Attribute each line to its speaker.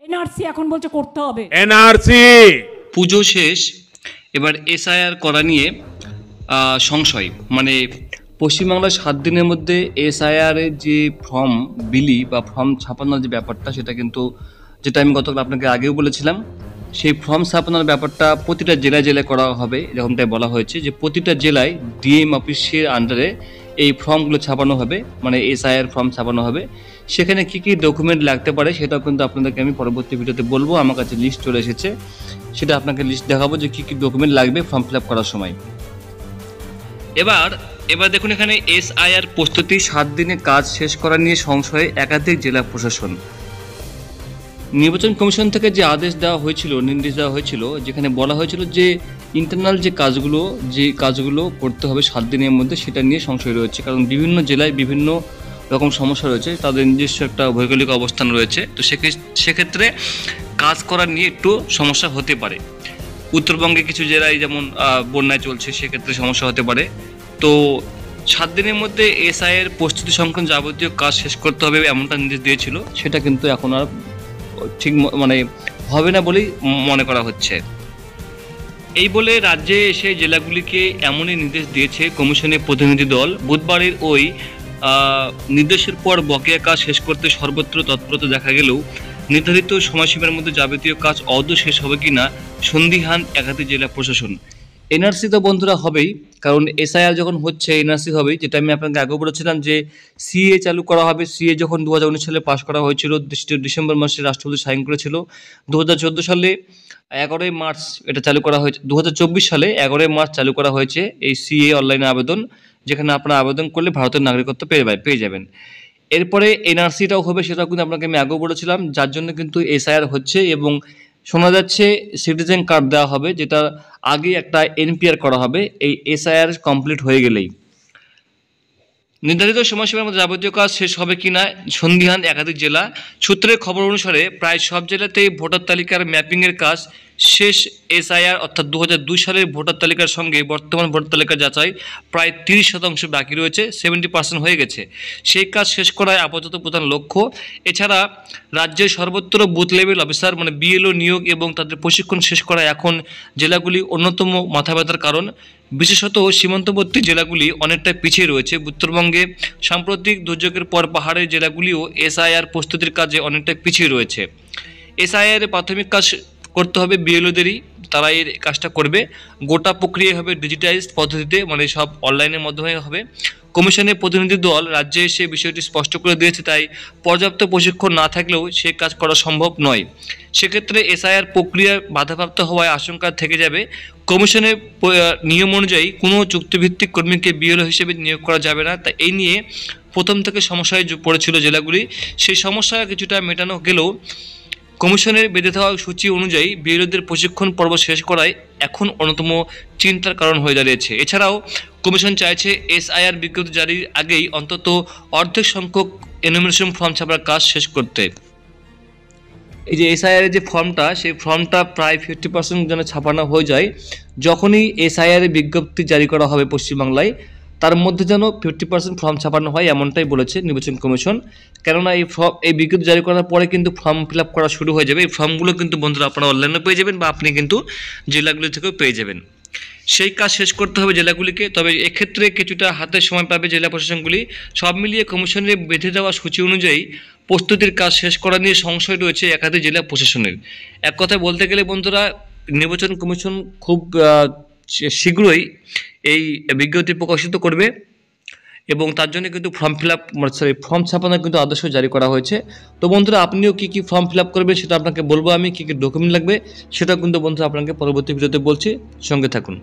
Speaker 1: NRC এখন বলছে করতে হবে।
Speaker 2: এনআরসি
Speaker 3: পুজো শেষ, এবার এসআইআর করা নিয়ে সংশয়। মানে পশ্চিমবাংলার 7 দিনের মধ্যে এসআইআর এর যে ফর্ম বিলি বা ফর্ম ছাপানোর যে ব্যাপারটা, সেটা কিন্তু যেটা আমি গতকাল আপনাকে আগেও বলেছিলাম, সেই ফর্ম ছাপানোর ব্যাপারটা প্রতিটা জেলায় জেলায় করা হবে। এরকমটাই বলা হয়েছে যে প্রতিটা জেলায় ডিএম অফিসের আন্ডারে এই ফর্মগুলো ছাপানো হবে, মানে এসআইআর ফর্ম ছাপানো হবে। সেখানে কী কী ডকুমেন্ট লাগতে পারে সেটাও কিন্তু আপনাদেরকে আমি পরবর্তী ভিডিওতে বলবো। আমার কাছে লিস্ট চলে এসেছে, সেটা আপনাকে লিস্ট দেখাবো যে কী কী ডকুমেন্ট লাগবে ফর্ম ফিল আপ করার সময়। এবার দেখুন, এখানে এসআইআর প্রস্তুতি 7 দিনে কাজ শেষ করা নিয়ে সংশয়ে একাধিক জেলা প্রশাসন। নির্বাচন কমিশন থেকে যে আদেশ দেওয়া হয়েছিল, নির্দেশ দেওয়া হয়েছিল, যেখানে বলা হয়েছিল যে ইন্টারনাল যে কাজগুলো করতে হবে 7 দিনের মধ্যে, সেটা নিয়ে সংশয় রয়েছে। কারণ বিভিন্ন জেলায় বিভিন্ন রকম সমস্যা রয়েছে, তাদের নিজস্ব একটা ভৌগোলিক অবস্থান রয়েছে। তো সেক্ষেত্রে কাজ করা নিয়ে একটু সমস্যা হতে পারে। উত্তরবঙ্গে কিছু জেলায় যেমন বন্যায় চলছে, সেক্ষেত্রে সমস্যা হতে পারে। তো 7 দিনের মধ্যে এসআইআর প্রস্তুতি সংক্রান্ত যাবতীয় কাজ শেষ করতে হবে এমনটা নির্দেশ দিয়েছিল, সেটা কিন্তু এখন আর ঠিক মানে হবে না বলেই মনে করা হচ্ছে। এই বলে রাজ্যে এসে জেলাগুলিকে এমনই নির্দেশ দিয়েছে কমিশনের প্রতিনিধি দল। বুধবারের ওই নির্দেশের পর বকেয়া কাজ শেষ করতে সর্বত্র তৎপরতা দেখা গেলেও নির্ধারিত সময়সীমার মধ্যে যাবতীয় কাজ আদৌ শেষ হবে কিনা সন্দিহান একাধিক জেলা প্রশাসন। এনআরসি তো বন্ধুরা হবেই, কারণ এসআইআর যখন হচ্ছে এনআরসি হবেই। যেটা আমি আপনাকে আগেও বলেছিলাম যে সিএ চালু করা হবে। সিএ যখন 2019 সালে পাশ করা হয়েছিল, ডিসেম্বর মাসে রাষ্ট্রপতি সাইন করেছিল। 2014 সালে 11ই মার্চ এটা চালু করা হয়েছে। 2024 সালে 11ই মার্চ চালু করা হয়েছে এই সিএ অনলাইনে আবেদন, যেখানে আপনারা আবেদন করলে ভারতের নাগরিকত্ব পেয়ে যাবেন। এরপরে এনআরসিটাও হবে, সেটাও কিন্তু আপনাকে আমি আগেও বলেছিলাম, যার জন্য কিন্তু এসআইআর হচ্ছে। এবং শোনা যাচ্ছে সিটিজেন কার্ড দেওয়া হবে, যেটা আগে একটা এনপিআর করা হবে এই এসআইআর কমপ্লিট হয়ে গেলেই। নির্ধারিত সময়সীমার মধ্যে যাবতীয় কাজ শেষ হবে কিনা সন্দিহান একাধিক জেলা সূত্রের খবর অনুসারে প্রায় সব জেলাতেই ভোটার তালিকার ম্যাপিংয়ের কাজ শেষ। এসআইআর অর্থাৎ 2002 সালের ভোটার তালিকার সঙ্গে বর্তমান ভোটার তালিকা যাচাই প্রায় 30% বাকি রয়েছে, 70% হয়ে গেছে। সেই কাজ শেষ করায় আপাতত প্রধান লক্ষ্য। এছাড়া রাজ্যের সর্বত্র বুথ লেভেল অফিসার মানে বিএলও নিয়োগ এবং তাদের প্রশিক্ষণ শেষ করা এখন জেলাগুলি অন্যতম মাথা ব্যথার কারণ। বিশেষত সীমান্তবর্তী জেলাগুলি অনেকটা পিছিয়ে রয়েছে। উত্তরবঙ্গে সাম্প্রতিক দুর্যোগের পর পাহাড়ের জেলাগুলিও এসআইআর প্রস্তুতির কাজে অনেকটা পিছিয়ে রয়েছে। এসআইআর প্রাথমিক কাজ করতে হবে বিএলওদেরই, তারা এই কাজটা করবে। গোটা প্রক্রিয়া হবে ডিজিটাইজড পদ্ধতিতে, মানে সব অনলাইনের মাধ্যমে হবে। কমিশনের প্রতিনিধি দল রাজ্যে এসে বিষয়টি স্পষ্ট করে দিয়েছে, তাই পর্যাপ্ত প্রশিক্ষণ না থাকলেও সে কাজ করা সম্ভব নয়। সেক্ষেত্রে এসআইআর প্রক্রিয়া বাধাপ্রাপ্ত হওয়ায় আশঙ্কা থেকে যাবে। কমিশনের নিয়ম অনুযায়ী কোনো চুক্তিভিত্তিক কর্মীকে বিএলও হিসেবে নিয়োগ করা যাবে না। তাই এই নিয়ে প্রথম থেকে সমস্যায় পড়েছিল জেলাগুলি। সেই সমস্যা কিছুটা মেটানো গেলেও কমিশনের বেঁধে দেওয়া সূচি অনুযায়ী বিএলওদের প্রশিক্ষণ পর্ব শেষ করায় এখন অন্যতম চিন্তার কারণ হয়ে দাঁড়িয়েছে। এছাড়াও কমিশন চাইছে এসআইআর বিজ্ঞপ্তি জারির আগেই অন্তত অর্ধেক সংখ্যক এনুমারেশন ফর্ম ছাপার কাজ শেষ করতে। এই যে এসআইআর এর যে ফর্মটা, সেই ফর্মটা প্রায় 50% যেন ছাপানো হয়ে যায়। যখনই এসআইআর এর বিজ্ঞপ্তি জারি করা হবে পশ্চিমবাংলায়, তার মধ্যে যেন 50% ফর্ম ছাপানো হয়, এমনটাই বলেছে নির্বাচন কমিশন। কেননা এই বিজ্ঞপ্তি জারি করার পরে কিন্তু ফর্ম ফিল আপ করা শুরু হয়ে যাবে। এই ফর্মগুলো কিন্তু বন্ধুরা আপনারা অনলাইনে পেয়ে যাবেন বা আপনি কিন্তু জেলাগুলি থেকেও পেয়ে যাবেন। সেই কাজ শেষ করতে হবে জেলাগুলিকে। তবে এক্ষেত্রে কিছুটা হাতে সময় পাবে জেলা প্রশাসনগুলি। সব মিলিয়ে কমিশনের বেঁধে দেওয়া সূচি অনুযায়ী প্রস্তুতির কাজ শেষ করা নিয়ে সংশয় রয়েছে একাধিক জেলা প্রশাসনের। এক কথায় বলতে গেলে বন্ধুরা, নির্বাচন কমিশন খুব শীঘ্রই এই বিজ্ঞপ্তি প্রকাশিত করবে এবং তার জন্য কিন্তু ফর্ম ছাপানোর কিন্তু আদেশ জারি করা হয়েছে। তো বন্ধুরা, আপনিও কী কী ফর্ম ফিল আপ করবেন সেটা আপনাকে বলবো আমি, কী কী ডকুমেন্ট লাগবে সেটা কিন্তু বন্ধুরা আপনাকে পরবর্তী ভিডিওতে বলছি, সঙ্গে থাকুন।